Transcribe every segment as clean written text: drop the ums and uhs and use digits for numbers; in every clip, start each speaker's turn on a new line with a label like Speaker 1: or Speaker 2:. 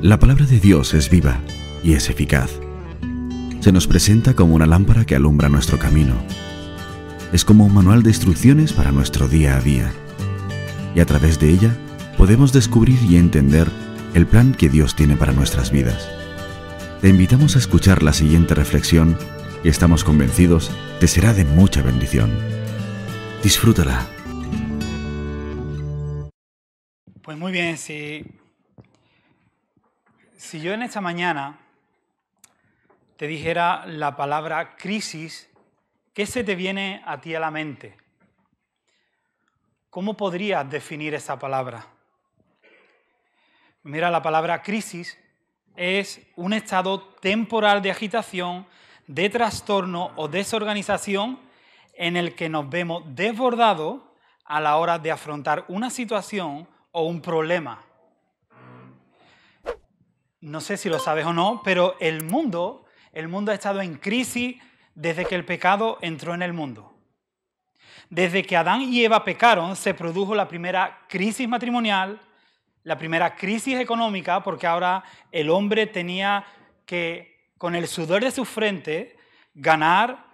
Speaker 1: La palabra de Dios es viva y es eficaz. Se nos presenta como una lámpara que alumbra nuestro camino. Es como un manual de instrucciones para nuestro día a día. Y a través de ella podemos descubrir y entender el plan que Dios tiene para nuestras vidas. Te invitamos a escuchar la siguiente reflexión y estamos convencidos te será de mucha bendición. Disfrútala.
Speaker 2: Pues muy bien, si yo en esta mañana te dijera la palabra crisis, ¿qué se te viene a ti a la mente? ¿Cómo podrías definir esa palabra? Mira, la palabra crisis es un estado temporal de agitación, de trastorno o desorganización en el que nos vemos desbordados a la hora de afrontar una situación o un problema. No sé si lo sabes o no, pero el mundo ha estado en crisis desde que el pecado entró en el mundo. Desde que Adán y Eva pecaron, se produjo la primera crisis matrimonial, la primera crisis económica, porque ahora el hombre tenía que, con el sudor de su frente, ganar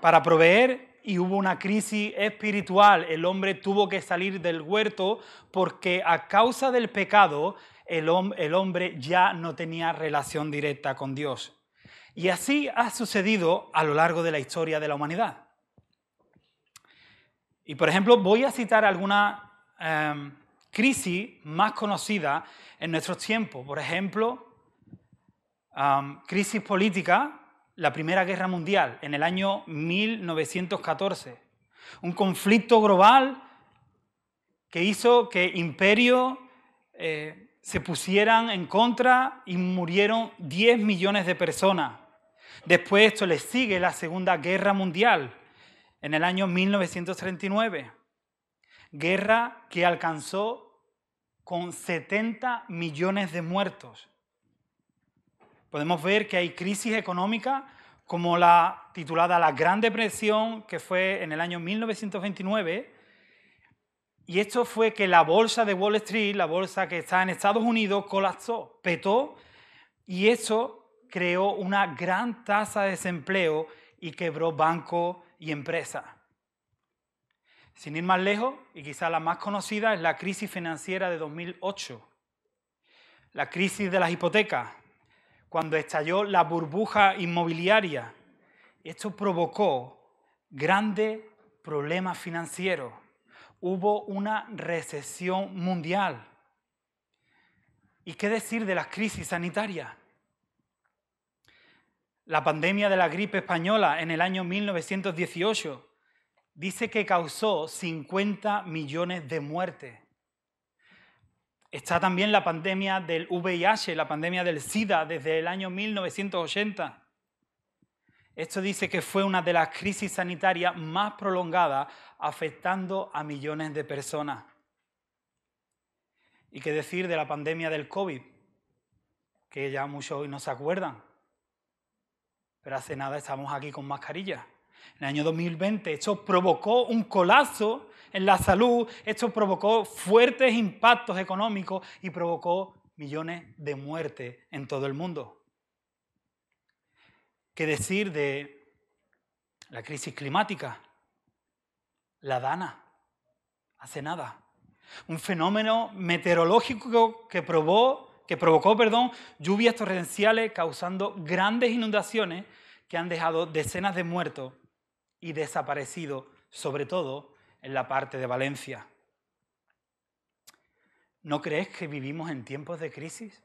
Speaker 2: para proveer, y hubo una crisis espiritual. El hombre tuvo que salir del huerto porque a causa del pecado el hombre ya no tenía relación directa con Dios. Y así ha sucedido a lo largo de la historia de la humanidad. Y por ejemplo, voy a citar alguna crisis más conocida en nuestros tiempos. Por ejemplo, crisis política, la Primera Guerra Mundial, en el año 1914. Un conflicto global que hizo que imperios se pusieran en contra y murieron 10 millones de personas. Después esto le sigue la Segunda Guerra Mundial, en el año 1939. Guerra que alcanzó con 70 millones de muertos. Podemos ver que hay crisis económica como la titulada la Gran Depresión, que fue en el año 1929. Y esto fue que la bolsa de Wall Street, la bolsa que está en Estados Unidos, colapsó, petó, y eso creó una gran tasa de desempleo y quebró bancos y empresas. Sin ir más lejos, y quizá la más conocida, es la crisis financiera de 2008. La crisis de las hipotecas, cuando estalló la burbuja inmobiliaria. Esto provocó grandes problemas financieros. Hubo una recesión mundial. ¿Y qué decir de las crisis sanitarias? La pandemia de la gripe española en el año 1918 dice que causó 50 millones de muertes. Está también la pandemia del VIH, la pandemia del SIDA desde el año 1980. Esto dice que fue una de las crisis sanitarias más prolongadas, afectando a millones de personas. ¿Y qué decir de la pandemia del COVID? Que ya muchos hoy no se acuerdan. Pero hace nada estamos aquí con mascarillas. En el año 2020 esto provocó un colapso en la salud, esto provocó fuertes impactos económicos y provocó millones de muertes en todo el mundo. ¿Qué decir de la crisis climática? La Dana, hace nada. Un fenómeno meteorológico que provocó lluvias torrenciales causando grandes inundaciones que han dejado decenas de muertos y desaparecidos, sobre todo en la parte de Valencia. ¿No crees que vivimos en tiempos de crisis?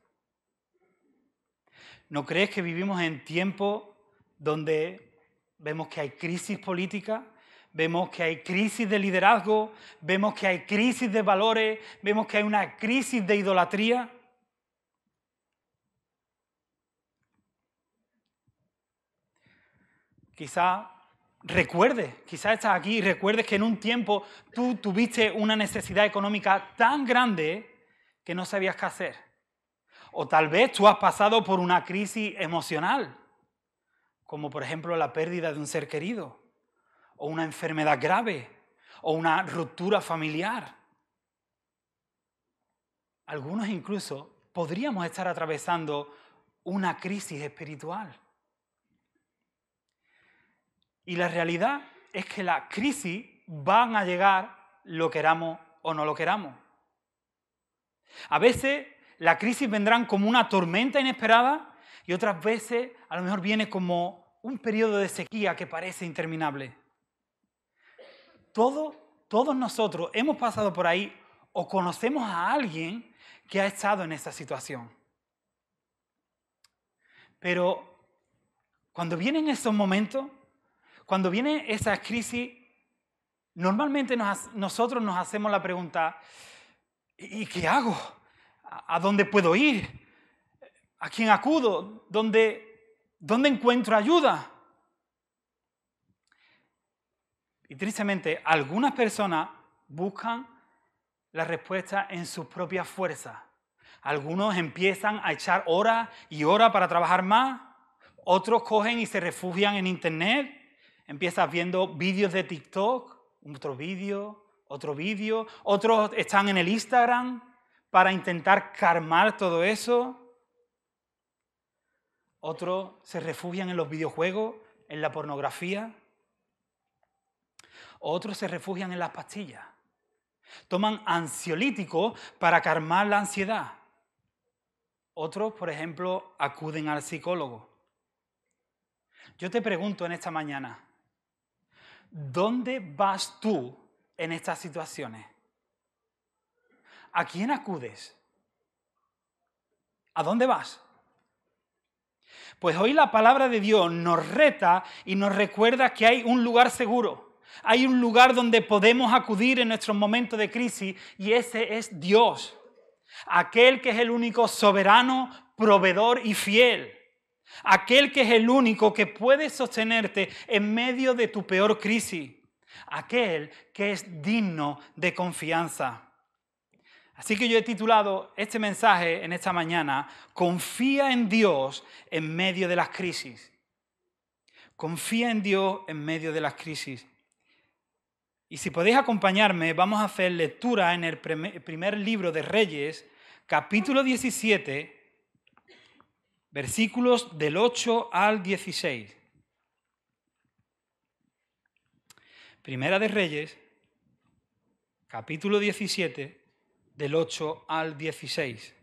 Speaker 2: ¿No crees que vivimos en tiempos donde vemos que hay crisis política, vemos que hay crisis de liderazgo, vemos que hay crisis de valores, vemos que hay una crisis de idolatría? Quizá estás aquí y recuerdes que en un tiempo tú tuviste una necesidad económica tan grande que no sabías qué hacer. O tal vez tú has pasado por una crisis emocional, como por ejemplo la pérdida de un ser querido, o una enfermedad grave, o una ruptura familiar. Algunos incluso podríamos estar atravesando una crisis espiritual. Y la realidad es que las crisis van a llegar, lo queramos o no lo queramos. A veces las crisis vendrán como una tormenta inesperada y otras veces a lo mejor viene como un periodo de sequía que parece interminable. Todos nosotros hemos pasado por ahí o conocemos a alguien que ha estado en esa situación. Pero cuando vienen esos momentos, cuando vienen esas crisis, normalmente nosotros nos hacemos la pregunta, ¿y qué hago? ¿A dónde puedo ir? ¿A quién acudo? ¿Dónde encuentro ayuda? Y tristemente, algunas personas buscan la respuesta en sus propias fuerzas. Algunos empiezan a echar horas y horas para trabajar más. Otros cogen y se refugian en internet. Empiezas viendo vídeos de TikTok, otro vídeo. Otros están en el Instagram para intentar calmar todo eso. Otros se refugian en los videojuegos, en la pornografía. Otros se refugian en las pastillas. Toman ansiolíticos para calmar la ansiedad. Otros, por ejemplo, acuden al psicólogo. Yo te pregunto en esta mañana, ¿dónde vas tú en estas situaciones? ¿A quién acudes? ¿A dónde vas? Pues hoy la palabra de Dios nos reta y nos recuerda que hay un lugar seguro. Hay un lugar donde podemos acudir en nuestros momentos de crisis y ese es Dios. Aquel que es el único soberano, proveedor y fiel. Aquel que es el único que puede sostenerte en medio de tu peor crisis. Aquel que es digno de confianza. Así que yo he titulado este mensaje en esta mañana, Confía en Dios en medio de las crisis. Confía en Dios en medio de las crisis. Y si podéis acompañarme, vamos a hacer lectura en el primer libro de Reyes, capítulo 17, versículos del 8 al 16. Primera de Reyes, capítulo 17, del 8 al 16.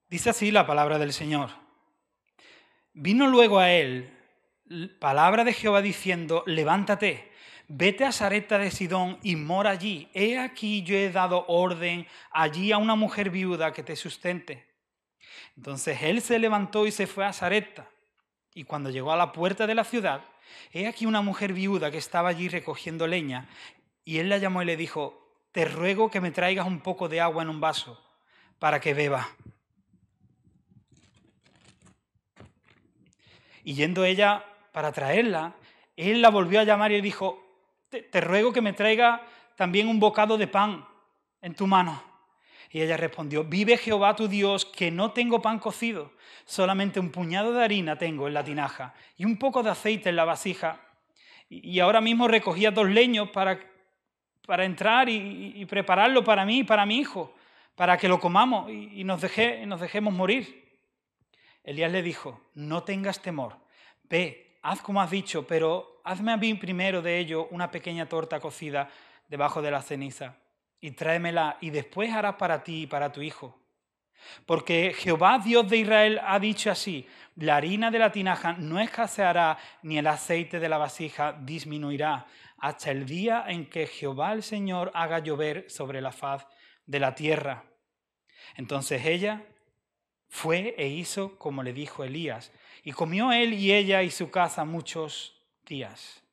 Speaker 2: Dice así la palabra del Señor. Vino luego a él palabra de Jehová diciendo, levántate, vete a Sarepta de Sidón y mora allí. He aquí yo he dado orden allí a una mujer viuda que te sustente. Entonces él se levantó y se fue a Sarepta. Y cuando llegó a la puerta de la ciudad, he aquí una mujer viuda que estaba allí recogiendo leña. Y él la llamó y le dijo, te ruego que me traigas un poco de agua en un vaso para que beba. Y yendo ella para traerla, él la volvió a llamar y le dijo, te ruego que me traiga también un bocado de pan en tu mano. Y ella respondió, vive Jehová tu Dios, que no tengo pan cocido, solamente un puñado de harina tengo en la tinaja y un poco de aceite en la vasija. Y ahora mismo recogía 2 leños para entrar y prepararlo para mí y para mi hijo, para que lo comamos y nos dejemos morir. Elías le dijo, no tengas temor, ve, haz como has dicho, pero hazme a mí primero de ello una pequeña torta cocida debajo de la ceniza y tráemela y después harás para ti y para tu hijo. Porque Jehová, Dios de Israel, ha dicho así, la harina de la tinaja no escaseará ni el aceite de la vasija disminuirá hasta el día en que Jehová el Señor haga llover sobre la faz de la tierra. Entonces ella fue e hizo como le dijo Elías, y comió él y ella y su casa muchos días.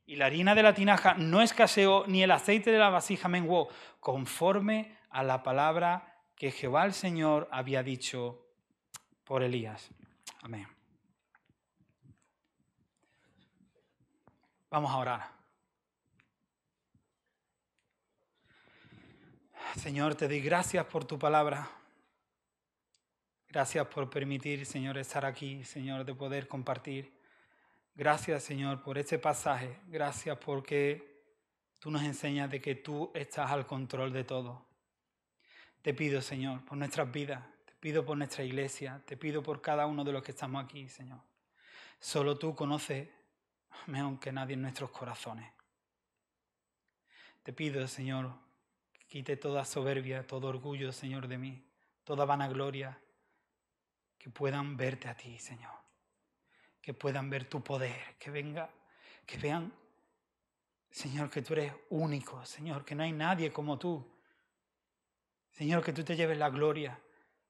Speaker 2: Y la harina de la tinaja no escaseó, ni el aceite de la vasija menguó, conforme a la palabra que Jehová el Señor había dicho por Elías. Amén. Vamos a orar. Señor, te doy gracias por tu palabra. Gracias por permitir, Señor, estar aquí, Señor, de poder compartir Gracias, Señor, por este pasaje. Gracias porque tú nos enseñas de que tú estás al control de todo. Te pido, Señor, por nuestras vidas. Te pido por nuestra iglesia. Te pido por cada uno de los que estamos aquí, Señor. Solo tú conoces mejor que nadie en nuestros corazones. Te pido, Señor, que quite toda soberbia, todo orgullo, Señor, de mí, toda vanagloria, que puedan verte a ti, Señor. Que puedan ver tu poder, que vean, Señor, que tú eres único, Señor, que no hay nadie como tú. Señor, que tú te lleves la gloria,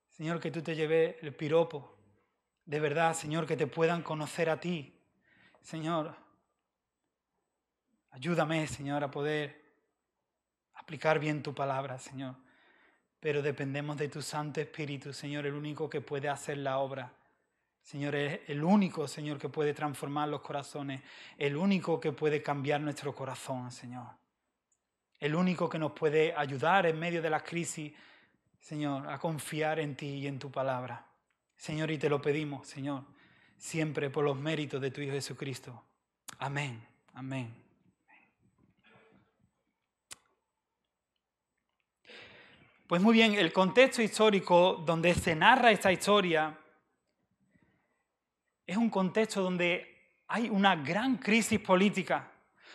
Speaker 2: Señor, que tú te lleves el piropo. De verdad, Señor, que te puedan conocer a ti. Señor, ayúdame, Señor, a poder aplicar bien tu palabra, Señor. Pero dependemos de tu Santo Espíritu, Señor, el único que puede hacer la obra. Señor, es el único, Señor, que puede transformar los corazones, el único que puede cambiar nuestro corazón, Señor. El único que nos puede ayudar en medio de las crisis, Señor, a confiar en ti y en tu palabra. Señor, y te lo pedimos, Señor, siempre por los méritos de tu Hijo Jesucristo. Amén, amén. Pues muy bien, el contexto histórico donde se narra esta historia es un contexto donde hay una gran crisis política,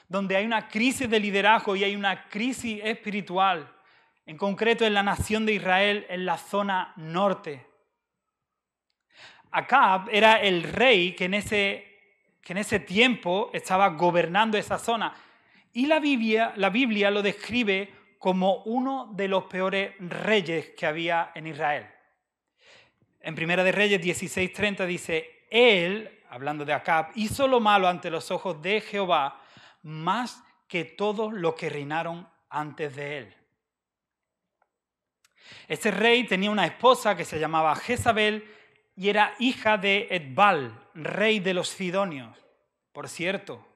Speaker 2: donde hay una crisis de liderazgo y hay una crisis espiritual, en concreto en la nación de Israel, en la zona norte. Acab era el rey que en ese tiempo estaba gobernando esa zona. Y la Biblia lo describe como uno de los peores reyes que había en Israel. En Primera de Reyes 16:30 dice: él, hablando de Acab, hizo lo malo ante los ojos de Jehová, más que todos los que reinaron antes de él. Este rey tenía una esposa que se llamaba Jezabel y era hija de Etbal, rey de los Sidonios. Por cierto,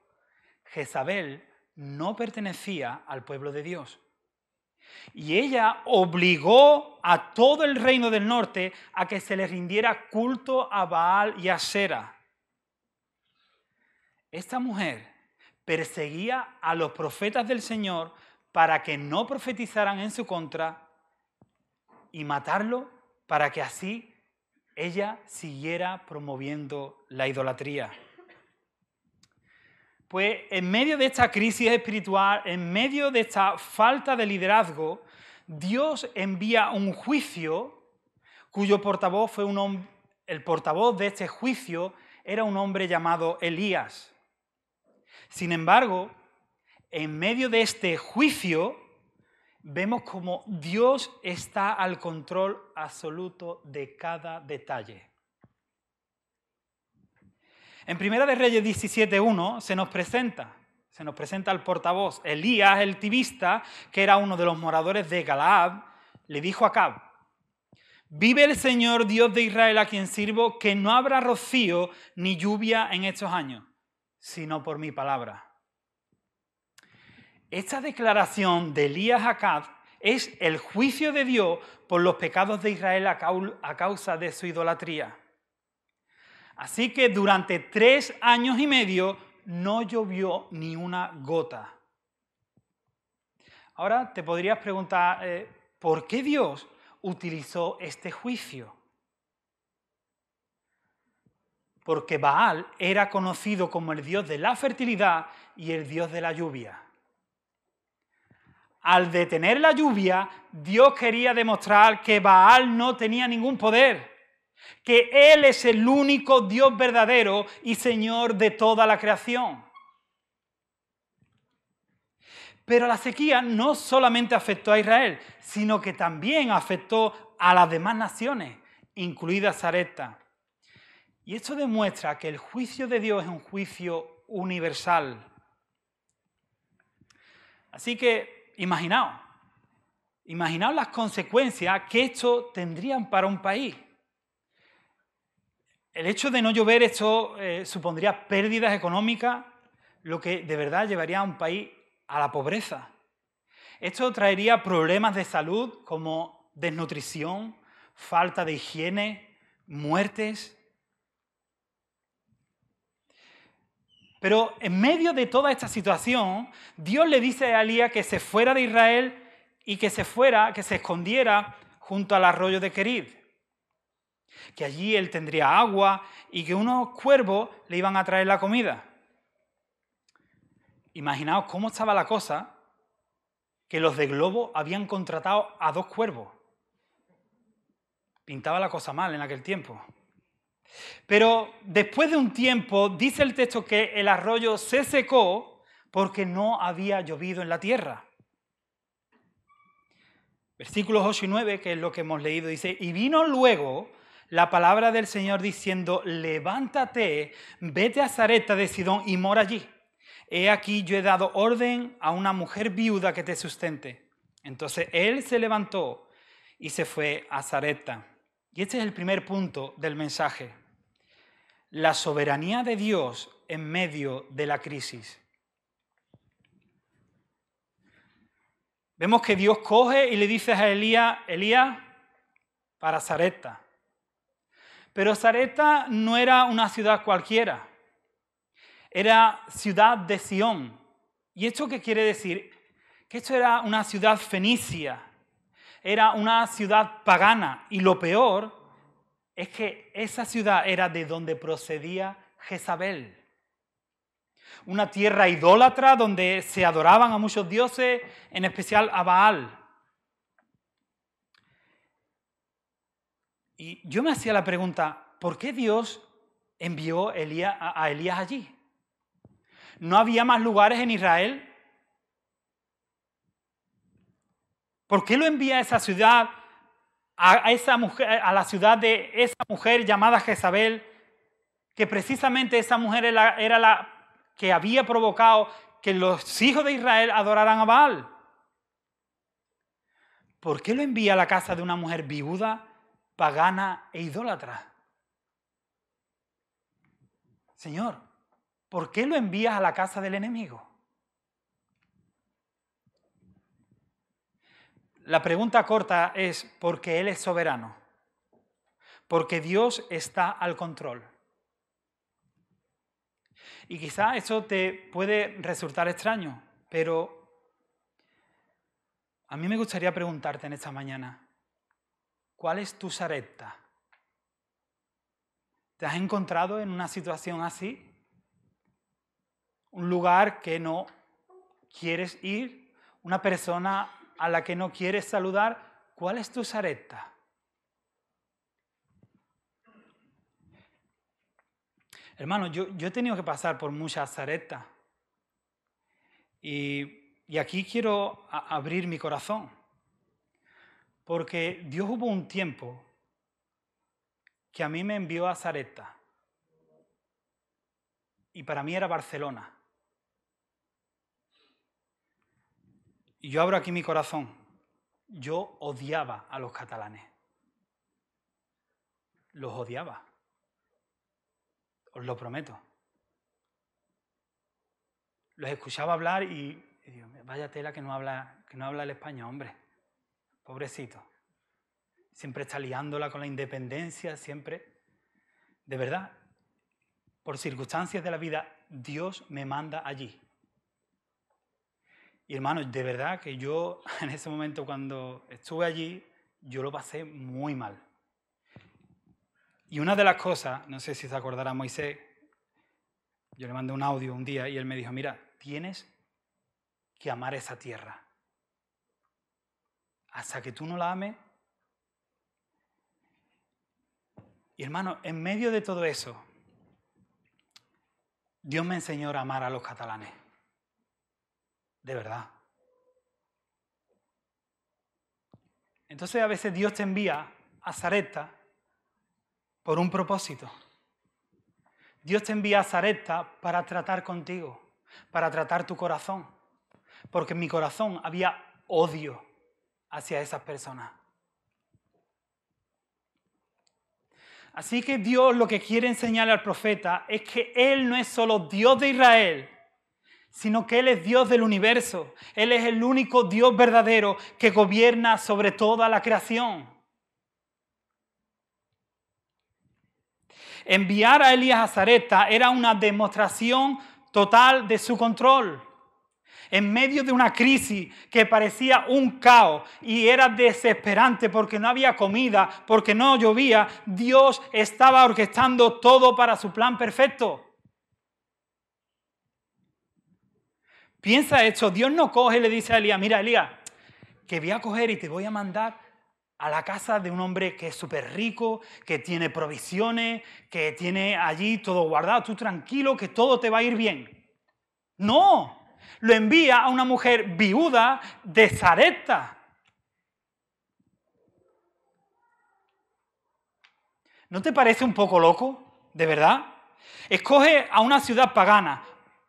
Speaker 2: Jezabel no pertenecía al pueblo de Dios. Y ella obligó a todo el reino del norte a que se le rindiera culto a Baal y a Asera. Esta mujer perseguía a los profetas del Señor para que no profetizaran en su contra y matarlo para que así ella siguiera promoviendo la idolatría. Pues en medio de esta crisis espiritual, en medio de esta falta de liderazgo, Dios envía un juicio cuyo portavoz fue el portavoz de este juicio era un hombre llamado Elías. Sin embargo, en medio de este juicio, vemos como Dios está al control absoluto de cada detalle. En Primera de Reyes 17:1 se nos presenta el portavoz. Elías, el tibista, que era uno de los moradores de Galaad, le dijo a Acab: vive el Señor Dios de Israel a quien sirvo, que no habrá rocío ni lluvia en estos años, sino por mi palabra. Esta declaración de Elías a Acab es el juicio de Dios por los pecados de Israel a causa de su idolatría. Así que durante 3 años y medio no llovió ni una gota. Ahora te podrías preguntar, ¿por qué Dios utilizó este juicio? Porque Baal era conocido como el dios de la fertilidad y el dios de la lluvia. Al detener la lluvia, Dios quería demostrar que Baal no tenía ningún poder, que Él es el único Dios verdadero y Señor de toda la creación. Pero la sequía no solamente afectó a Israel, sino que también afectó a las demás naciones, incluida Sarepta. Y esto demuestra que el juicio de Dios es un juicio universal. Así que imaginaos las consecuencias que esto tendrían para un país. El hecho de no llover, esto supondría pérdidas económicas, lo que de verdad llevaría a un país a la pobreza. Esto traería problemas de salud como desnutrición, falta de higiene, muertes. Pero en medio de toda esta situación, Dios le dice a Elías que se fuera de Israel y que se escondiera junto al arroyo de Querid. Que allí él tendría agua y que unos cuervos le iban a traer la comida. Imaginaos cómo estaba la cosa, que los de Globo habían contratado a 2 cuervos. Pintaba la cosa mal en aquel tiempo. Pero después de un tiempo, dice el texto que el arroyo se secó porque no había llovido en la tierra. Versículos 8 y 9, que es lo que hemos leído, dice: y vino luego la palabra del Señor diciendo: levántate, vete a Sarepta de Sidón y mora allí. He aquí yo he dado orden a una mujer viuda que te sustente. Entonces él se levantó y se fue a Sarepta. Y este es el primer punto del mensaje. La soberanía de Dios en medio de la crisis. Vemos que Dios coge y le dice a Elías: Elías, para Sarepta. Pero Sarepta no era una ciudad cualquiera. Era ciudad de Sión. ¿Y esto qué quiere decir? Que esto era una ciudad fenicia. Era una ciudad pagana. Y lo peor es que esa ciudad era de donde procedía Jezabel. Una tierra idólatra donde se adoraban a muchos dioses, en especial a Baal. Y yo me hacía la pregunta: ¿por qué Dios envió a Elías allí? ¿No había más lugares en Israel? ¿Por qué lo envía a esa ciudad, a esa mujer, a la ciudad de esa mujer llamada Jezabel, que precisamente esa mujer era la que había provocado que los hijos de Israel adoraran a Baal? ¿Por qué lo envía a la casa de una mujer viuda, pagana e idólatra? Señor, ¿por qué lo envías a la casa del enemigo? La pregunta corta es: porque Él es soberano. Porque Dios está al control. Y quizá eso te puede resultar extraño, pero a mí me gustaría preguntarte en esta mañana: ¿cuál es tu Sarepta? ¿Te has encontrado en una situación así? ¿Un lugar que no quieres ir? ¿Una persona a la que no quieres saludar? ¿Cuál es tu Sarepta? Hermano, yo he tenido que pasar por muchas Sareptas. Y aquí quiero abrir mi corazón. Porque Dios hubo un tiempo que a mí me envió a Sarepta. Y para mí era Barcelona. Y yo abro aquí mi corazón. Yo odiaba a los catalanes. Los odiaba. Os lo prometo. Los escuchaba hablar y digo: vaya tela que no habla el español, hombre. Pobrecito. Siempre está liándola con la independencia, siempre. De verdad, por circunstancias de la vida, Dios me manda allí. Y hermanos, de verdad que yo en ese momento cuando estuve allí, yo lo pasé muy mal. Y una de las cosas, no sé si se acordará Moisés, yo le mandé un audio un día y él me dijo: mira, tienes que amar esa tierra. Hasta que tú no la ames. Y hermano, en medio de todo eso, Dios me enseñó a amar a los catalanes. De verdad. Entonces a veces Dios te envía a Sarepta por un propósito. Dios te envía a Sarepta para tratar contigo, para tratar tu corazón. Porque en mi corazón había odio hacia esas personas. Así que Dios lo que quiere enseñarle al profeta es que Él no es solo Dios de Israel, sino que Él es Dios del universo. Él es el único Dios verdadero que gobierna sobre toda la creación. Enviar a Elías a Sarepta era una demostración total de su control. En medio de una crisis que parecía un caos y era desesperante porque no había comida, porque no llovía, Dios estaba orquestando todo para su plan perfecto. Piensa esto, Dios no coge y le dice a Elías, mira Elías, que voy a coger y te voy a mandar a la casa de un hombre que es súper rico, que tiene provisiones, que tiene allí todo guardado, tú tranquilo, que todo te va a ir bien. No, lo envía a una mujer viuda de Sarepta. ¿No te parece un poco loco? ¿De verdad? Escoge a una ciudad pagana.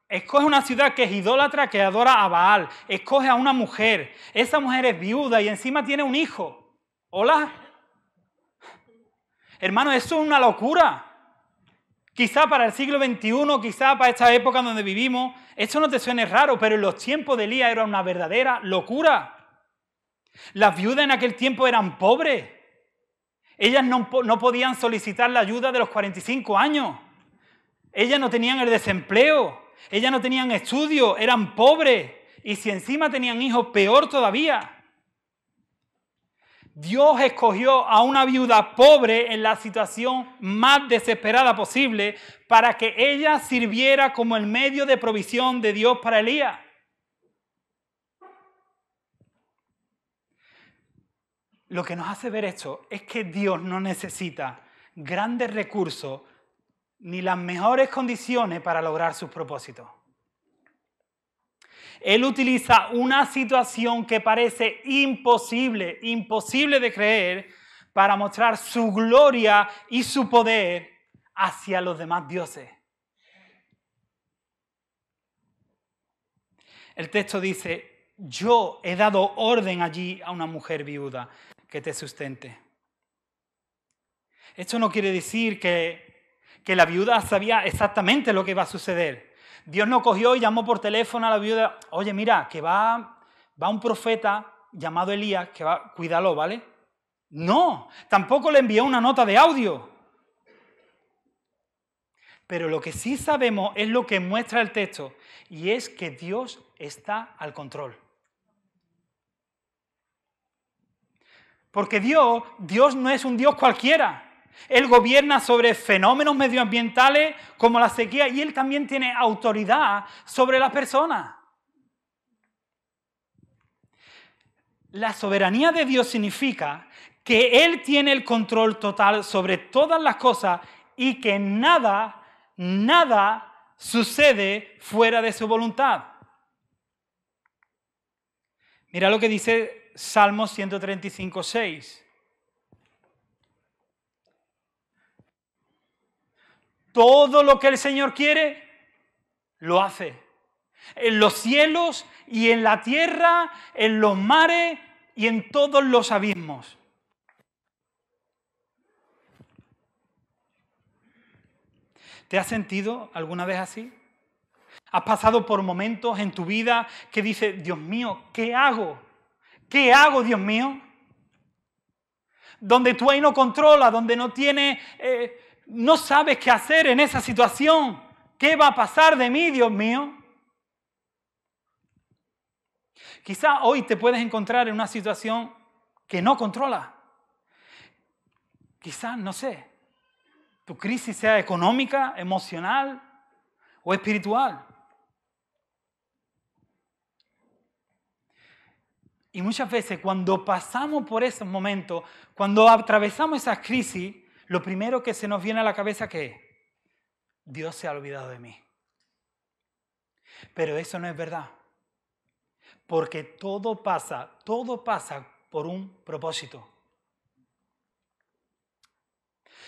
Speaker 2: Escoge una ciudad que es idólatra, que adora a Baal. Escoge a una mujer. Esa mujer es viuda y encima tiene un hijo. ¿Hola? Hermano, eso es una locura. Quizá para el siglo XXI, quizá para esta época donde vivimos, esto no te suene raro, pero en los tiempos de Elías era una verdadera locura. Las viudas en aquel tiempo eran pobres. Ellas no podían solicitar la ayuda de los 45 años. Ellas no tenían el desempleo. Ellas no tenían estudios, eran pobres. Y si encima tenían hijos, peor todavía. Dios escogió a una viuda pobre en la situación más desesperada posible para que ella sirviera como el medio de provisión de Dios para Elías. Lo que nos hace ver esto es que Dios no necesita grandes recursos ni las mejores condiciones para lograr sus propósitos. Él utiliza una situación que parece imposible de creer, para mostrar su gloria y su poder hacia los demás dioses. El texto dice, yo he dado orden allí a una mujer viuda que te sustente. Esto no quiere decir que la viuda sabía exactamente lo que iba a suceder. Dios no cogió y llamó por teléfono a la viuda, oye, mira, que va un profeta llamado Elías, que va, cuídalo, ¿vale? No, tampoco le envió una nota de audio. Pero lo que sí sabemos es lo que muestra el texto, y es que Dios está al control. Porque Dios no es un Dios cualquiera. Él gobierna sobre fenómenos medioambientales como la sequía y Él también tiene autoridad sobre las personas. La soberanía de Dios significa que Él tiene el control total sobre todas las cosas y que nada sucede fuera de su voluntad. Mira lo que dice Salmo 135:6. Todo lo que el Señor quiere, lo hace. En los cielos y en la tierra, en los mares y en todos los abismos. ¿Te has sentido alguna vez así? ¿Has pasado por momentos en tu vida que dices, Dios mío, ¿qué hago? ¿Qué hago, Dios mío? Donde tú ahí no controlas, donde no tienes... no sabes qué hacer en esa situación. ¿Qué va a pasar de mí, Dios mío? Quizá hoy te puedes encontrar en una situación que no controlas. Quizá, no sé, tu crisis sea económica, emocional o espiritual. Y muchas veces cuando pasamos por esos momentos, cuando atravesamos esas crisis, lo primero que se nos viene a la cabeza que es, Dios se ha olvidado de mí. Pero eso no es verdad. Porque todo pasa por un propósito.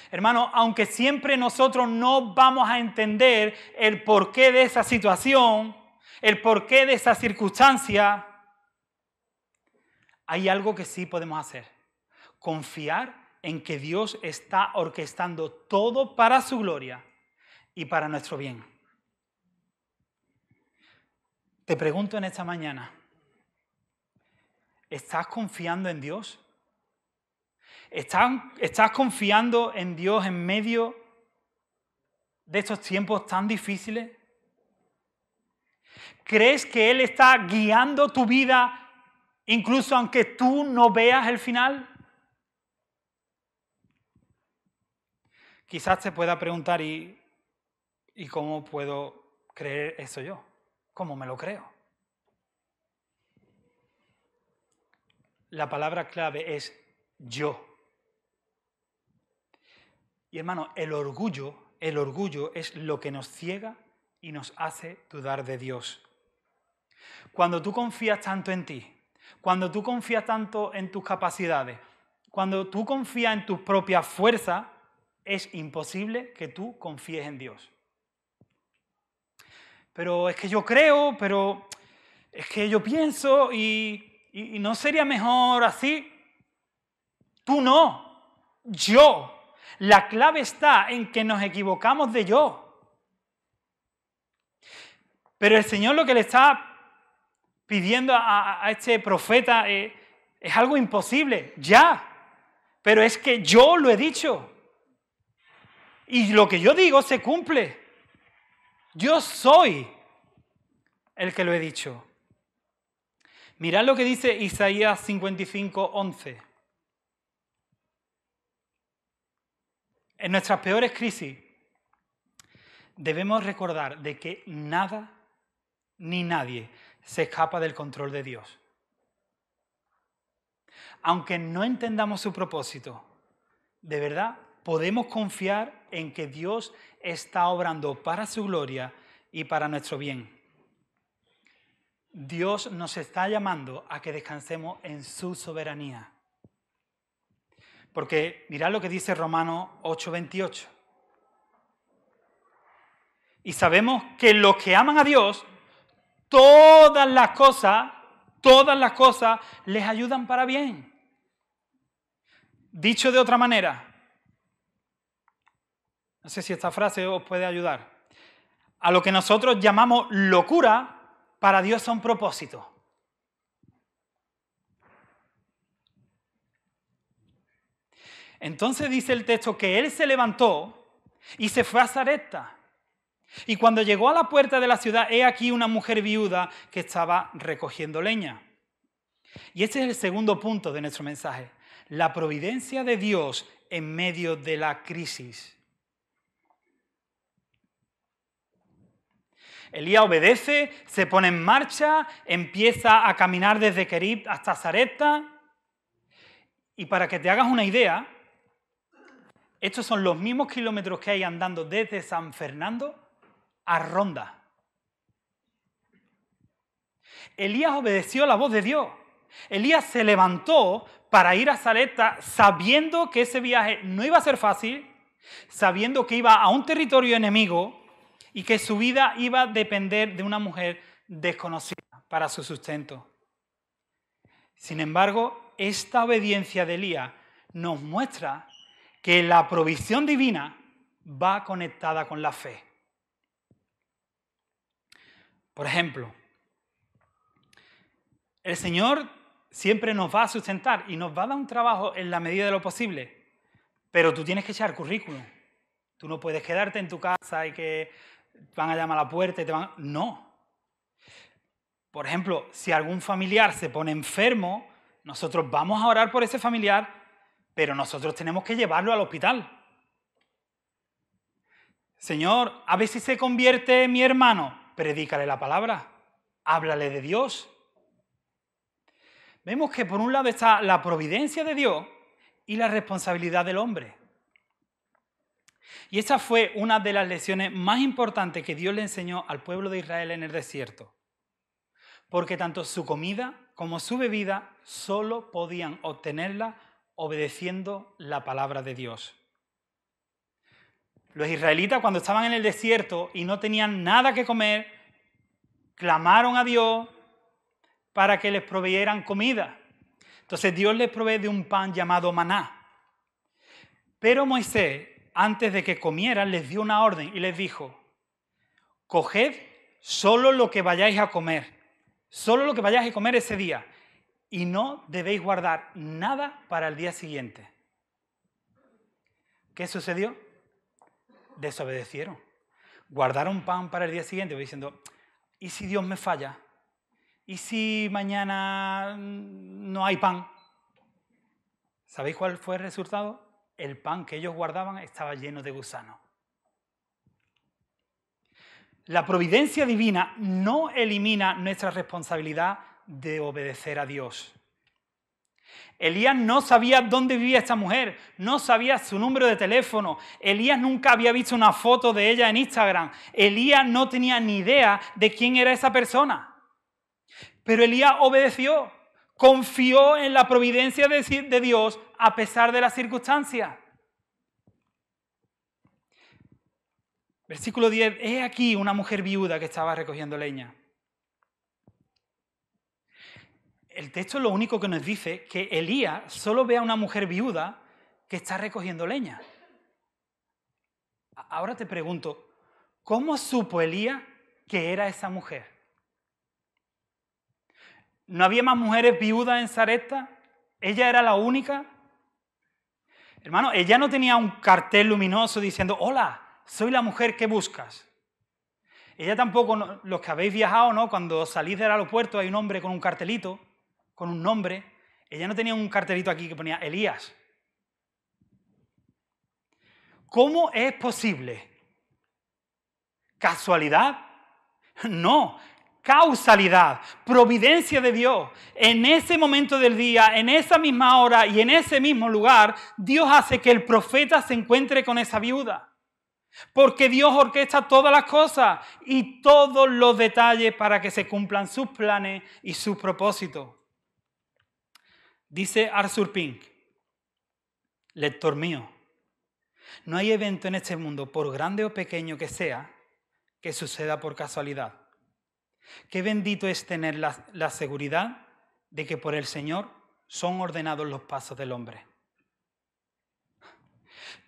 Speaker 2: Hermano, aunque siempre nosotros no vamos a entender el porqué de esa situación, el porqué de esa circunstancia, hay algo que sí podemos hacer. Confiar en que Dios está orquestando todo para su gloria y para nuestro bien. Te pregunto en esta mañana, ¿estás confiando en Dios? ¿Estás confiando en Dios en medio de estos tiempos tan difíciles? ¿Crees que Él está guiando tu vida incluso aunque tú no veas el final? Quizás te pueda preguntar, ¿y cómo puedo creer eso yo? ¿Cómo me lo creo? La palabra clave es yo. Y hermano, el orgullo es lo que nos ciega y nos hace dudar de Dios. Cuando tú confías tanto en ti, cuando tú confías tanto en tus capacidades, cuando tú confías en tus propias fuerzas, es imposible que tú confíes en Dios. Pero es que yo creo, pero es que yo pienso y no sería mejor así. Tú no, yo. La clave está en que nos equivocamos de yo. Pero el Señor lo que le está pidiendo a este profeta es algo imposible, ya. Pero es que yo lo he dicho. Y lo que yo digo se cumple. Yo soy el que lo he dicho. Mirad lo que dice Isaías 55:11. En nuestras peores crisis debemos recordar de que nada ni nadie se escapa del control de Dios. Aunque no entendamos su propósito, de verdad podemos confiar en que Dios está obrando para su gloria y para nuestro bien. Dios nos está llamando a que descansemos en su soberanía. Porque mirad lo que dice Romanos 8:28. Y sabemos que los que aman a Dios, todas las cosas les ayudan para bien. Dicho de otra manera, no sé si esta frase os puede ayudar. A lo que nosotros llamamos locura, para Dios son propósitos. Entonces dice el texto que él se levantó y se fue a Sarepta. Y cuando llegó a la puerta de la ciudad, he aquí una mujer viuda que estaba recogiendo leña. Y este es el segundo punto de nuestro mensaje. La providencia de Dios en medio de la crisis. Elías obedece, se pone en marcha, empieza a caminar desde Querib hasta Sarepta. Y para que te hagas una idea, estos son los mismos kilómetros que hay andando desde San Fernando a Ronda. Elías obedeció la voz de Dios. Elías se levantó para ir a Sarepta sabiendo que ese viaje no iba a ser fácil, sabiendo que iba a un territorio enemigo y que su vida iba a depender de una mujer desconocida para su sustento. Sin embargo, esta obediencia de Elías nos muestra que la provisión divina va conectada con la fe. Por ejemplo, el Señor siempre nos va a sustentar y nos va a dar un trabajo en la medida de lo posible, pero tú tienes que echar currículum. Tú no puedes quedarte en tu casa y que van a llamar a la puerta y te van... No. Por ejemplo, si algún familiar se pone enfermo, nosotros vamos a orar por ese familiar, pero nosotros tenemos que llevarlo al hospital. Señor, a ver si se convierte mi hermano. Predícale la palabra. Háblale de Dios. Vemos que por un lado está la providencia de Dios y la responsabilidad del hombre. Y esta fue una de las lecciones más importantes que Dios le enseñó al pueblo de Israel en el desierto. Porque tanto su comida como su bebida solo podían obtenerla obedeciendo la palabra de Dios. Los israelitas, cuando estaban en el desierto y no tenían nada que comer, clamaron a Dios para que les proveyeran comida. Entonces Dios les provee de un pan llamado maná. Pero Moisés, antes de que comieran, les dio una orden y les dijo: coged solo lo que vayáis a comer, solo lo que vayáis a comer ese día, y no debéis guardar nada para el día siguiente. ¿Qué sucedió? Desobedecieron. Guardaron pan para el día siguiente, diciendo: ¿y si Dios me falla? ¿Y si mañana no hay pan? ¿Sabéis cuál fue el resultado? El pan que ellos guardaban estaba lleno de gusanos. La providencia divina no elimina nuestra responsabilidad de obedecer a Dios. Elías no sabía dónde vivía esta mujer, no sabía su número de teléfono, Elías nunca había visto una foto de ella en Instagram, Elías no tenía ni idea de quién era esa persona. Pero Elías obedeció, confió en la providencia de Dios a pesar de las circunstancias. Versículo 10, he aquí una mujer viuda que estaba recogiendo leña. El texto lo único que nos dice que Elías solo ve a una mujer viuda que está recogiendo leña. Ahora te pregunto, ¿cómo supo Elías que era esa mujer? ¿No había más mujeres viudas en Sarepta? ¿Ella era la única? Hermano, ella no tenía un cartel luminoso diciendo, hola, soy la mujer que buscas. Ella tampoco, los que habéis viajado, ¿no? Cuando salís del aeropuerto hay un hombre con un cartelito, con un nombre. Ella no tenía un cartelito aquí que ponía Elías. ¿Cómo es posible? ¿Casualidad? No, causalidad, providencia de Dios. En ese momento del día, en esa misma hora y en ese mismo lugar, Dios hace que el profeta se encuentre con esa viuda. Porque Dios orquesta todas las cosas y todos los detalles para que se cumplan sus planes y sus propósitos. Dice Arthur Pink, lector mío, no hay evento en este mundo, por grande o pequeño que sea, que suceda por casualidad. Qué bendito es tener la seguridad de que por el Señor son ordenados los pasos del hombre.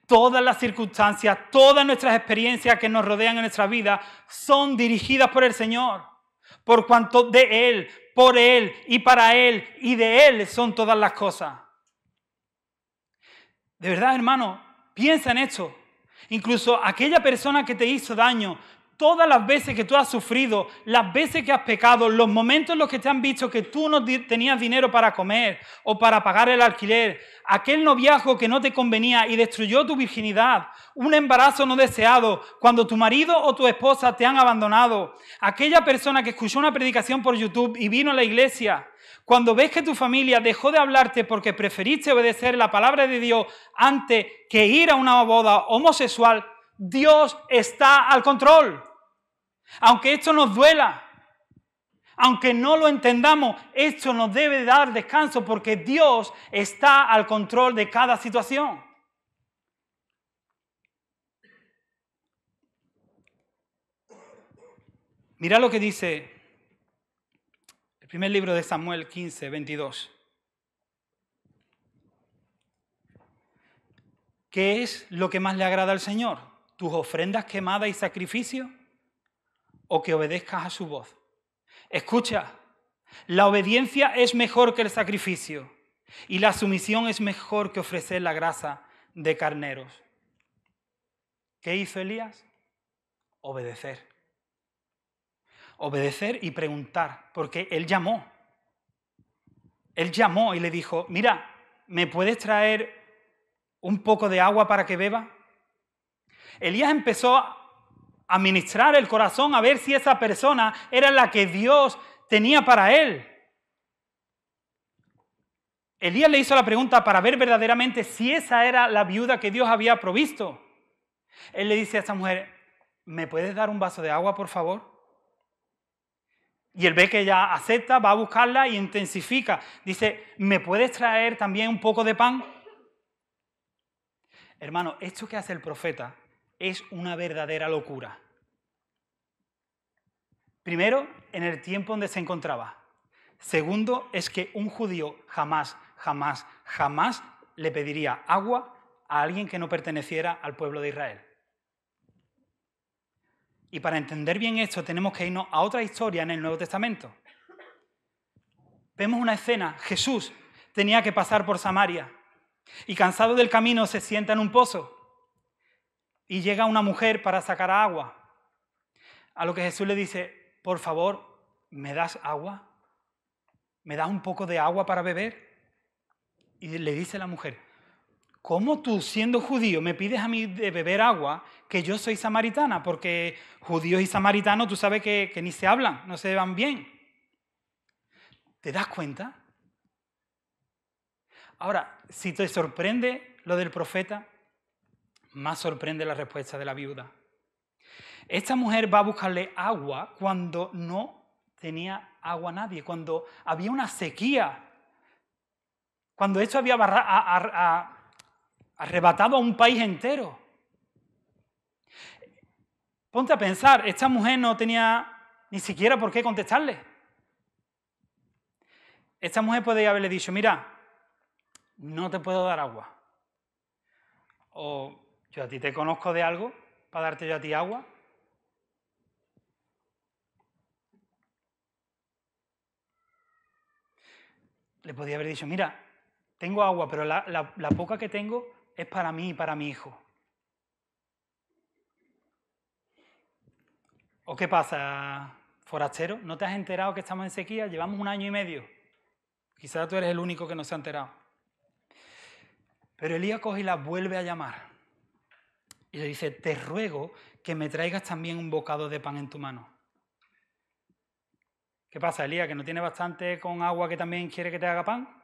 Speaker 2: Todas las circunstancias, todas nuestras experiencias que nos rodean en nuestra vida son dirigidas por el Señor, por cuanto de Él, por Él y para Él y de Él son todas las cosas. De verdad, hermano, piensa en esto. Incluso aquella persona que te hizo daño, todas las veces que tú has sufrido, las veces que has pecado, los momentos en los que te han visto que tú no tenías dinero para comer o para pagar el alquiler, aquel noviazgo que no te convenía y destruyó tu virginidad, un embarazo no deseado, cuando tu marido o tu esposa te han abandonado, aquella persona que escuchó una predicación por YouTube y vino a la iglesia, cuando ves que tu familia dejó de hablarte porque preferiste obedecer la palabra de Dios antes que ir a una boda homosexual, Dios está al control. Aunque esto nos duela, aunque no lo entendamos, esto nos debe dar descanso porque Dios está al control de cada situación. Mira lo que dice el primer libro de Samuel 15, 22. ¿Qué es lo que más le agrada al Señor? ¿Tus ofrendas quemadas y sacrificios? ¿O que obedezcas a su voz? Escucha, la obediencia es mejor que el sacrificio y la sumisión es mejor que ofrecer la grasa de carneros. ¿Qué hizo Elías? Obedecer. Obedecer y preguntar, porque él llamó. Él llamó y le dijo, mira, ¿me puedes traer un poco de agua para que beba? Elías empezó a ministrar el corazón a ver si esa persona era la que Dios tenía para él. Elías le hizo la pregunta para ver verdaderamente si esa era la viuda que Dios había provisto. Él le dice a esta mujer, ¿me puedes dar un vaso de agua, por favor? Y él ve que ella acepta, va a buscarla y intensifica. Dice, ¿me puedes traer también un poco de pan? Hermano, esto que hace el profeta es una verdadera locura. Primero, en el tiempo donde se encontraba. Segundo, es que un judío jamás le pediría agua a alguien que no perteneciera al pueblo de Israel. Y para entender bien esto tenemos que irnos a otra historia en el Nuevo Testamento. Vemos una escena, Jesús tenía que pasar por Samaria y cansado del camino se sienta en un pozo y llega una mujer para sacar agua. A lo que Jesús le dice, por favor, ¿me das agua? ¿Me das un poco de agua para beber? Y le dice la mujer, ¿cómo tú, siendo judío, me pides a mí de beber agua que yo soy samaritana? Porque judíos y samaritanos tú sabes que ni se hablan, no se llevan bien. ¿Te das cuenta? Ahora, si te sorprende lo del profeta, más sorprende la respuesta de la viuda. Esta mujer va a buscarle agua cuando no tenía agua nadie, cuando había una sequía, cuando esto había arrebatado a un país entero. Ponte a pensar, esta mujer no tenía ni siquiera por qué contestarle. Esta mujer podría haberle dicho, mira, no te puedo dar agua. O yo a ti te conozco de algo para darte yo a ti agua. Le podía haber dicho, mira, tengo agua, pero la poca que tengo es para mí y para mi hijo. ¿O qué pasa, forastero? ¿No te has enterado que estamos en sequía? Llevamos 1 año y medio. Quizás tú eres el único que no se ha enterado. Pero Elías coge y la vuelve a llamar. Y le dice, te ruego que me traigas también un bocado de pan en tu mano. ¿Qué pasa, Elías? ¿Que no tiene bastante con agua que también quiere que te haga pan?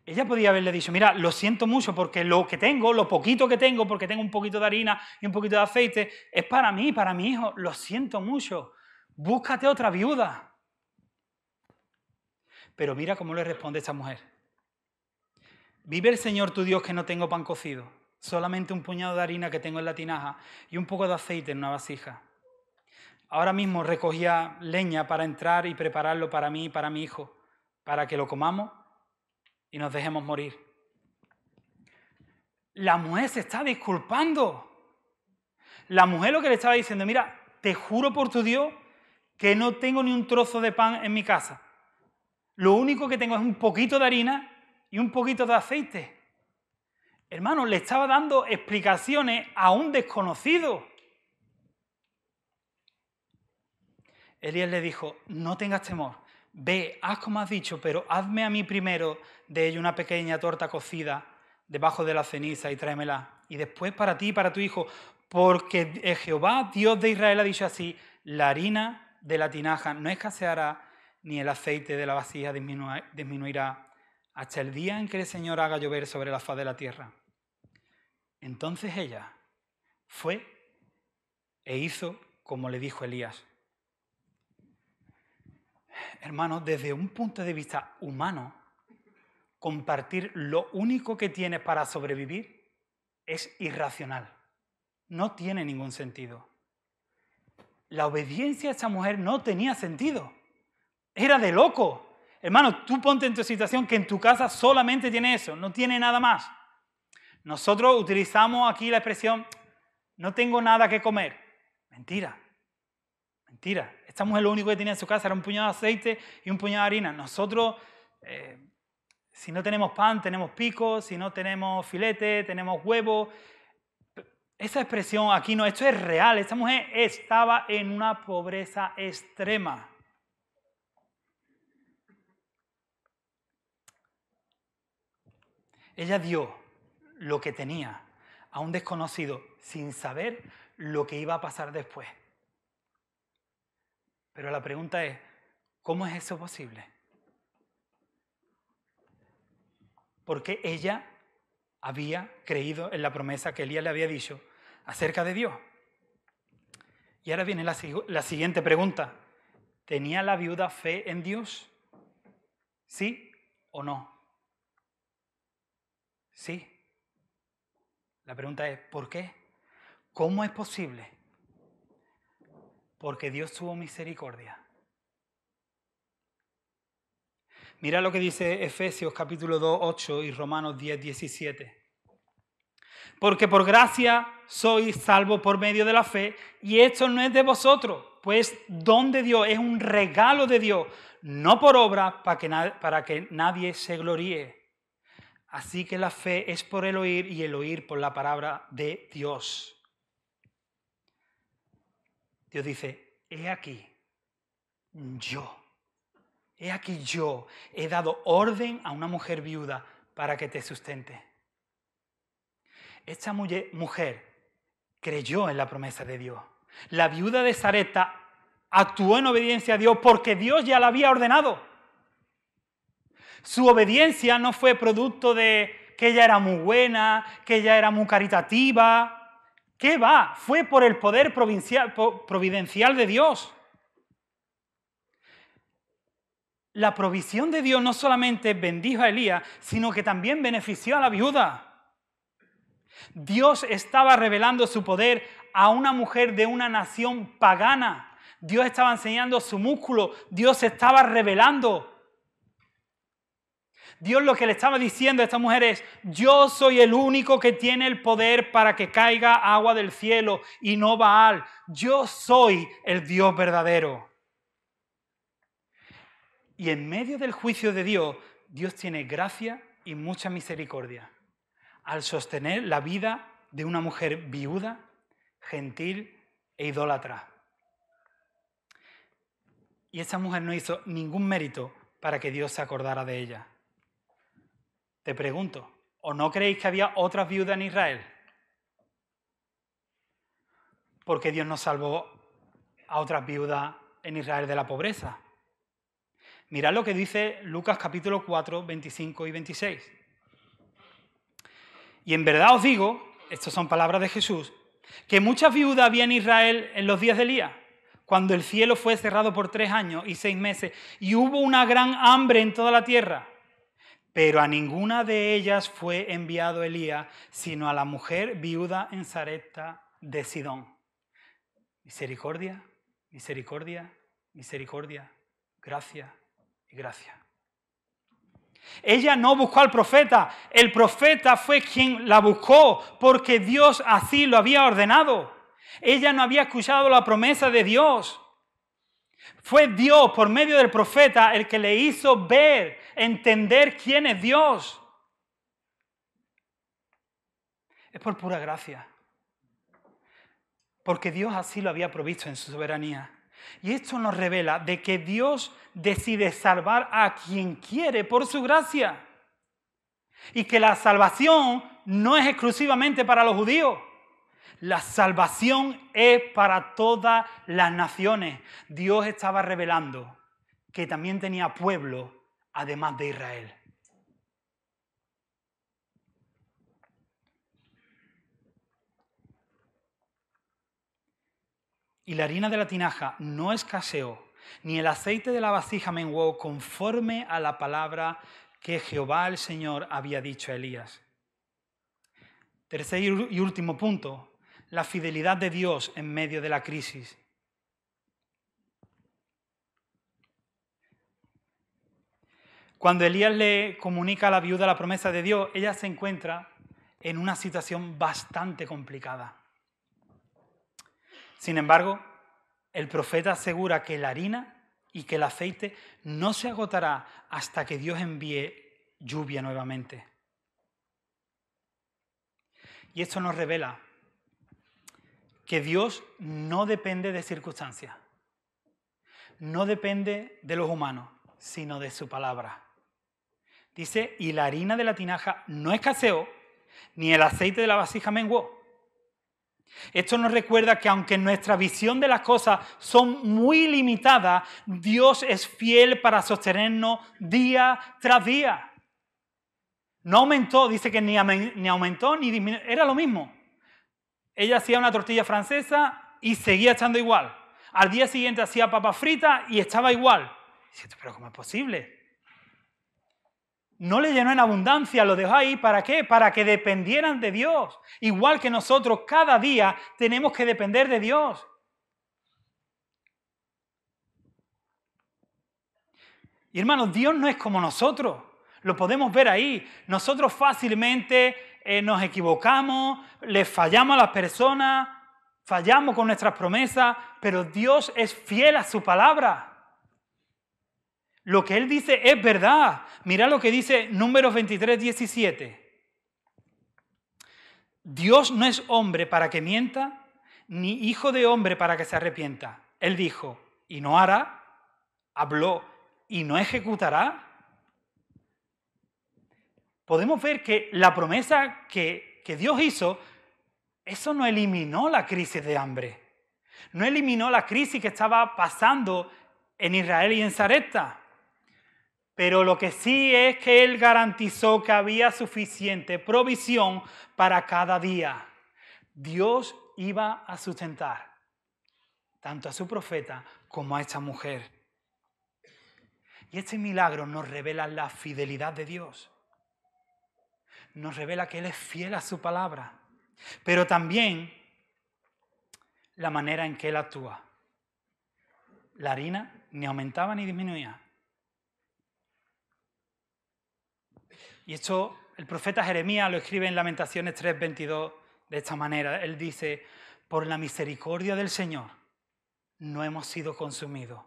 Speaker 2: Ella podía haberle dicho, mira, lo siento mucho porque lo que tengo, lo poquito que tengo, porque tengo un poquito de harina y un poquito de aceite, es para mí, para mi hijo. Lo siento mucho. Búscate otra viuda. Pero mira cómo le responde esta mujer. Vive el Señor tu Dios que no tengo pan cocido, solamente un puñado de harina que tengo en la tinaja y un poco de aceite en una vasija. Ahora mismo recogía leña para entrar y prepararlo para mí y para mi hijo, para que lo comamos y nos dejemos morir. La mujer se está disculpando. La mujer lo que le estaba diciendo, mira, te juro por tu Dios que no tengo ni un trozo de pan en mi casa. Lo único que tengo es un poquito de harina y un poquito de aceite. Hermano, le estaba dando explicaciones a un desconocido. Elías le dijo, no tengas temor, ve, haz como has dicho, pero hazme a mí primero de ello una pequeña torta cocida debajo de la ceniza y tráemela. Y después para ti y para tu hijo, porque Jehová, Dios de Israel, ha dicho así, la harina de la tinaja no escaseará, ni el aceite de la vasija disminuirá, hasta el día en que el Señor haga llover sobre la faz de la tierra. Entonces ella fue e hizo como le dijo Elías. Hermanos, desde un punto de vista humano, compartir lo único que tienes para sobrevivir es irracional. No tiene ningún sentido. La obediencia de esta mujer no tenía sentido. Era de loco. Hermano, tú ponte en tu situación que en tu casa solamente tiene eso, no tiene nada más. Nosotros utilizamos aquí la expresión, no tengo nada que comer. Mentira. Mentira. Esta mujer lo único que tenía en su casa era un puñado de aceite y un puñado de harina. Nosotros, si no tenemos pan, tenemos pico, si no tenemos filete, tenemos huevo. Esa expresión aquí no, esto es real. Esta mujer estaba en una pobreza extrema. Ella dio lo que tenía a un desconocido sin saber lo que iba a pasar después. Pero la pregunta es, ¿cómo es eso posible? Porque ella había creído en la promesa que Elías le había dicho acerca de Dios. Y ahora viene la siguiente pregunta. ¿Tenía la viuda fe en Dios? ¿Sí o no? Sí. La pregunta es, ¿por qué? ¿Cómo es posible? Porque Dios tuvo misericordia. Mira lo que dice Efesios capítulo 2, 8 y Romanos 10, 17. Porque por gracia sois salvos por medio de la fe, y esto no es de vosotros, pues don de Dios, es un regalo de Dios, no por obra, para que nadie se gloríe. Así que la fe es por el oír y el oír por la palabra de Dios. Dios dice, he aquí yo he dado orden a una mujer viuda para que te sustente. Esta mujer creyó en la promesa de Dios. La viuda de Sarepta actuó en obediencia a Dios porque Dios ya la había ordenado. Su obediencia no fue producto de que ella era muy buena, que ella era muy caritativa. ¿Qué va? Fue por el poder providencial de Dios. La provisión de Dios no solamente bendijo a Elías, sino que también benefició a la viuda. Dios estaba revelando su poder a una mujer de una nación pagana. Dios estaba enseñando su músculo. Dios se estaba revelando. Dios lo que le estaba diciendo a esta mujer es, yo soy el único que tiene el poder para que caiga agua del cielo y no Baal. Yo soy el Dios verdadero. Y en medio del juicio de Dios, Dios tiene gracia y mucha misericordia al sostener la vida de una mujer viuda, gentil e idólatra. Y esa mujer no hizo ningún mérito para que Dios se acordara de ella. Te pregunto, ¿o no creéis que había otras viudas en Israel? ¿Por qué Dios no salvó a otras viudas en Israel de la pobreza? Mirad lo que dice Lucas capítulo 4, 25 y 26. Y en verdad os digo, estas son palabras de Jesús, que muchas viudas había en Israel en los días de Elías, cuando el cielo fue cerrado por 3 años y 6 meses, y hubo una gran hambre en toda la tierra. Pero a ninguna de ellas fue enviado Elías, sino a la mujer viuda en Sarepta de Sidón. Misericordia, misericordia, misericordia, gracia y gracia. Ella no buscó al profeta, el profeta fue quien la buscó porque Dios así lo había ordenado. Ella no había escuchado la promesa de Dios. Fue Dios por medio del profeta el que le hizo ver, entender quién es Dios. Es por pura gracia. Porque Dios así lo había provisto en su soberanía. Y esto nos revela de que Dios decide salvar a quien quiere por su gracia. Y que la salvación no es exclusivamente para los judíos. La salvación es para todas las naciones. Dios estaba revelando que también tenía pueblo además de Israel. Y la harina de la tinaja no escaseó, ni el aceite de la vasija menguó, conforme a la palabra que Jehová el Señor había dicho a Elías. Tercer y último punto, la fidelidad de Dios en medio de la crisis. Cuando Elías le comunica a la viuda la promesa de Dios, ella se encuentra en una situación bastante complicada. Sin embargo, el profeta asegura que la harina y que el aceite no se agotará hasta que Dios envíe lluvia nuevamente. Y esto nos revela que Dios no depende de circunstancias, no depende de los humanos, sino de su palabra. Dice, y la harina de la tinaja no escaseó, ni el aceite de la vasija menguó. Esto nos recuerda que aunque nuestra visión de las cosas son muy limitadas, Dios es fiel para sostenernos día tras día. No aumentó, dice que ni aumentó ni disminuyó, era lo mismo. Ella hacía una tortilla francesa y seguía estando igual. Al día siguiente hacía papas fritas y estaba igual. Dice, pero ¿cómo es posible? No le llenó en abundancia, lo dejó ahí, ¿para qué? Para que dependieran de Dios. Igual que nosotros cada día tenemos que depender de Dios. Y hermanos, Dios no es como nosotros. Lo podemos ver ahí. Nosotros fácilmente nos equivocamos, les fallamos a las personas, fallamos con nuestras promesas, pero Dios es fiel a su palabra. Lo que Él dice es verdad. Mirad lo que dice Números 23, 17. Dios no es hombre para que mienta, ni hijo de hombre para que se arrepienta. Él dijo, ¿y no hará? Habló, ¿y no ejecutará? Podemos ver que la promesa que Dios hizo, eso no eliminó la crisis de hambre. No eliminó la crisis que estaba pasando en Israel y en Sarepta. Pero lo que sí es que Él garantizó que había suficiente provisión para cada día. Dios iba a sustentar tanto a su profeta como a esta mujer. Y este milagro nos revela la fidelidad de Dios. Nos revela que Él es fiel a su palabra, pero también la manera en que Él actúa. La harina ni aumentaba ni disminuía. Y esto el profeta Jeremías lo escribe en Lamentaciones 3:22 de esta manera. Él dice, por la misericordia del Señor no hemos sido consumidos,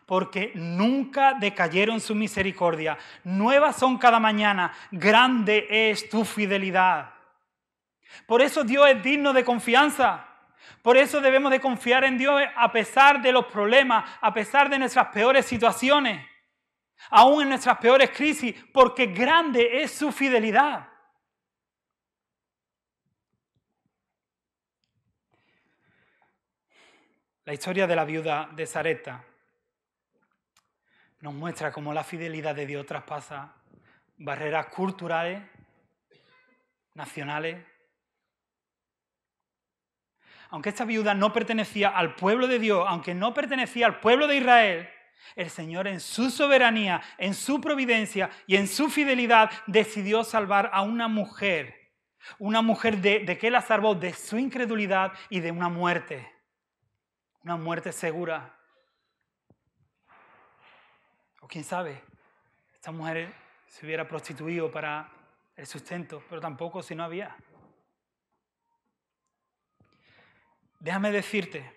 Speaker 2: porque nunca decayeron su misericordia. Nuevas son cada mañana, grande es tu fidelidad. Por eso Dios es digno de confianza. Por eso debemos de confiar en Dios a pesar de los problemas, a pesar de nuestras peores situaciones, aún en nuestras peores crisis, porque grande es su fidelidad. La historia de la viuda de Sarepta nos muestra cómo la fidelidad de Dios traspasa barreras culturales, nacionales. Aunque esta viuda no pertenecía al pueblo de Dios, aunque no pertenecía al pueblo de Israel, el Señor en su soberanía, en su providencia y en su fidelidad decidió salvar a una mujer. Una mujer de que la salvó de su incredulidad y de una muerte. Una muerte segura. O quién sabe, esta mujer se hubiera prostituido para el sustento, pero tampoco si no había. Déjame decirte,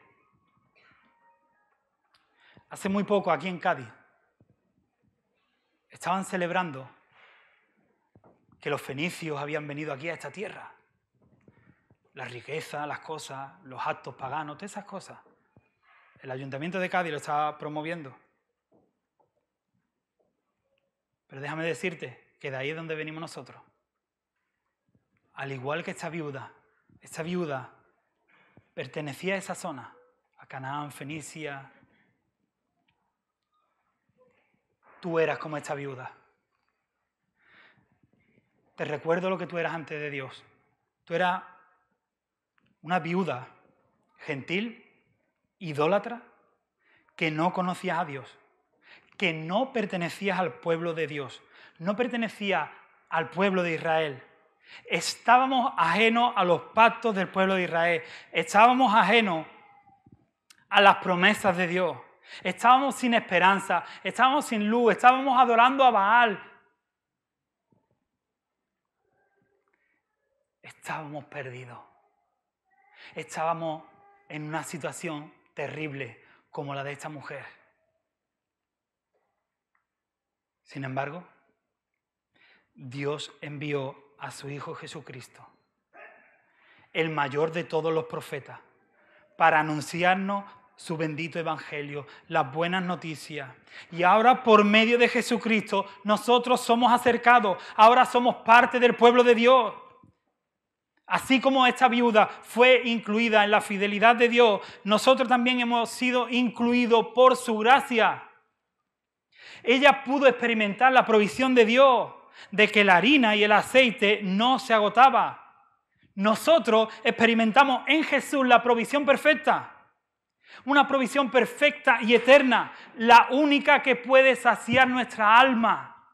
Speaker 2: hace muy poco aquí en Cádiz estaban celebrando que los fenicios habían venido aquí a esta tierra. La riqueza, las cosas, los actos paganos, todas esas cosas. El Ayuntamiento de Cádiz lo estaba promoviendo. Pero déjame decirte que de ahí es donde venimos nosotros. Al igual que esta viuda pertenecía a esa zona, a Canaán, Fenicia. Tú eras como esta viuda. Te recuerdo lo que tú eras antes de Dios. Tú eras una viuda gentil, idólatra, que no conocías a Dios, que no pertenecías al pueblo de Dios, no pertenecías al pueblo de Israel. Estábamos ajenos a los pactos del pueblo de Israel, estábamos ajenos a las promesas de Dios, estábamos sin esperanza, estábamos sin luz, estábamos adorando a Baal. Estábamos perdidos, estábamos en una situación terrible como la de esta mujer. Sin embargo, Dios envió a su Hijo Jesucristo, el mayor de todos los profetas, para anunciarnos su bendito evangelio, las buenas noticias. Y ahora, por medio de Jesucristo, nosotros somos acercados, ahora somos parte del pueblo de Dios. Así como esta viuda fue incluida en la fidelidad de Dios, nosotros también hemos sido incluidos por su gracia. Ella pudo experimentar la provisión de Dios, de que la harina y el aceite no se agotaba. Nosotros experimentamos en Jesús la provisión perfecta. Una provisión perfecta y eterna, la única que puede saciar nuestra alma.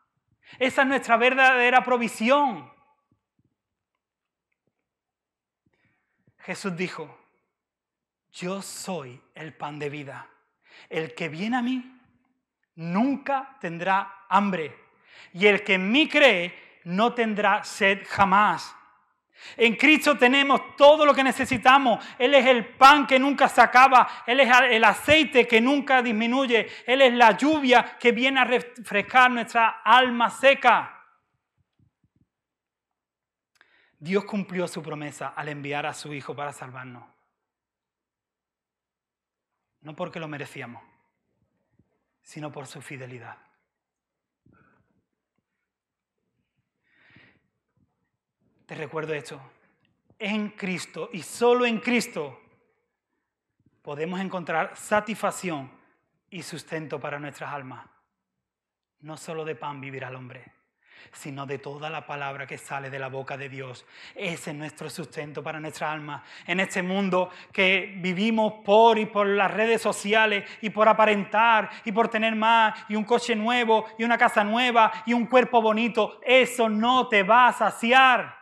Speaker 2: Esa es nuestra verdadera provisión. Jesús dijo, yo soy el pan de vida. El que viene a mí nunca tendrá hambre. Y el que en mí cree no tendrá sed jamás. En Cristo tenemos todo lo que necesitamos. Él es el pan que nunca se acaba. Él es el aceite que nunca disminuye. Él es la lluvia que viene a refrescar nuestra alma seca. Dios cumplió su promesa al enviar a su Hijo para salvarnos. no porque lo merecíamos, sino por su fidelidad. Te recuerdo esto, en Cristo y solo en Cristo podemos encontrar satisfacción y sustento para nuestras almas. No solo de pan vivirá el hombre, sino de toda la palabra que sale de la boca de Dios. Ese es nuestro sustento para nuestras almas. En este mundo que vivimos por las redes sociales y por aparentar y por tener más y un coche nuevo y una casa nueva y un cuerpo bonito, eso no te va a saciar.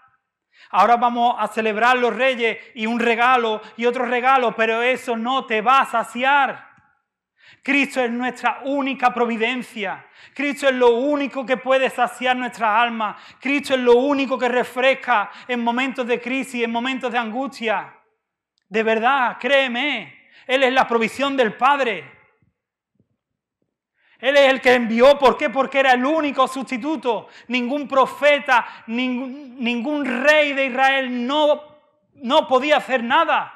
Speaker 2: Ahora vamos a celebrar los Reyes y un regalo y otro regalo, pero eso no te va a saciar. Cristo es nuestra única providencia. Cristo es lo único que puede saciar nuestras almas. Cristo es lo único que refresca en momentos de crisis, en momentos de angustia. De verdad, créeme, Él es la provisión del Padre. Él es el que envió. ¿Por qué? Porque era el único sustituto. Ningún profeta, ningún rey de Israel no podía hacer nada.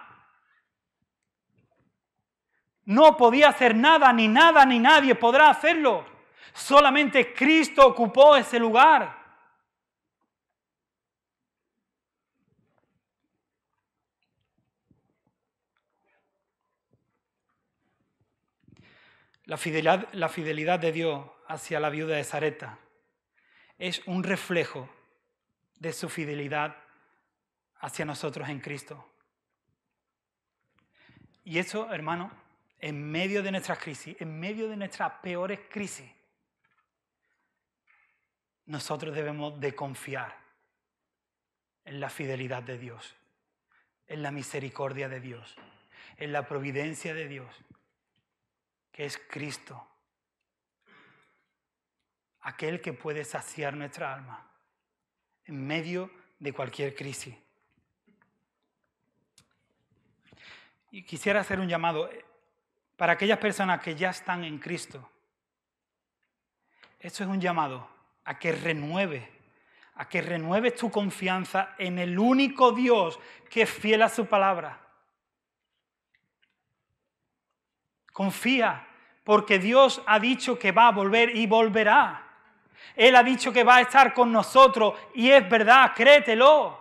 Speaker 2: No podía hacer nada, ni nadie podrá hacerlo. Solamente Cristo ocupó ese lugar. La fidelidad de Dios hacia la viuda de Sarepta es un reflejo de su fidelidad hacia nosotros en Cristo. Y eso, hermano, en medio de nuestras crisis, en medio de nuestras peores crisis, nosotros debemos de confiar en la fidelidad de Dios, en la misericordia de Dios, en la providencia de Dios, que es Cristo, aquel que puede saciar nuestra alma en medio de cualquier crisis. Y quisiera hacer un llamado para aquellas personas que ya están en Cristo. Esto es un llamado a que renueves tu confianza en el único Dios que es fiel a su palabra. Confía, porque Dios ha dicho que va a volver y volverá. Él ha dicho que va a estar con nosotros y es verdad, créetelo.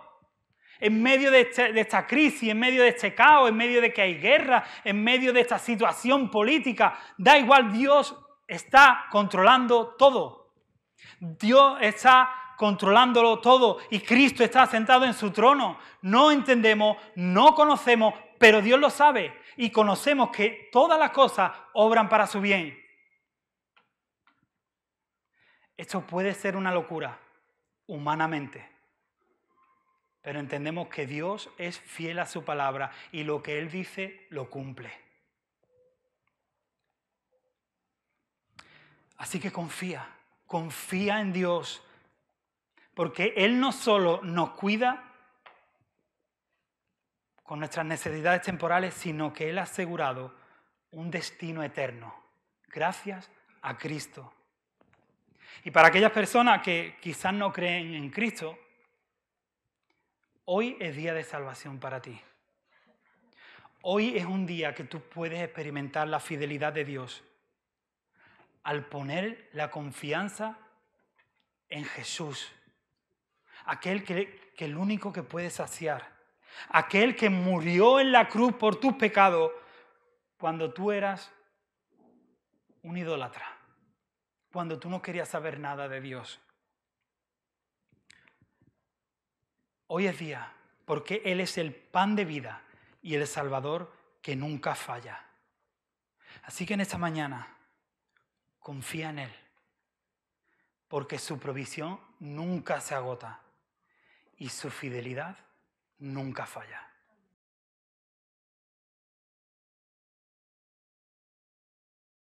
Speaker 2: En medio de esta crisis, en medio de este caos, en medio de que hay guerra, en medio de esta situación política, da igual, Dios está controlando todo. Dios está controlándolo todo y Cristo está sentado en su trono. No entendemos, no conocemos, pero Dios lo sabe y conocemos que todas las cosas obran para su bien. Esto puede ser una locura humanamente, pero entendemos que Dios es fiel a su palabra y lo que Él dice lo cumple. Así que confía en Dios, porque Él no solo nos cuida con nuestras necesidades temporales, sino que Él ha asegurado un destino eterno, gracias a Cristo. Y para aquellas personas que quizás no creen en Cristo, hoy es día de salvación para ti. Hoy es un día que tú puedes experimentar la fidelidad de Dios al poner la confianza en Jesús, aquel que el único que puede saciar, aquel que murió en la cruz por tus pecados cuando tú eras un idólatra, cuando tú no querías saber nada de Dios. Hoy es día, porque Él es el pan de vida y el Salvador que nunca falla. Así que en esta mañana, confía en Él, porque su provisión nunca se agota y su fidelidad nunca falla.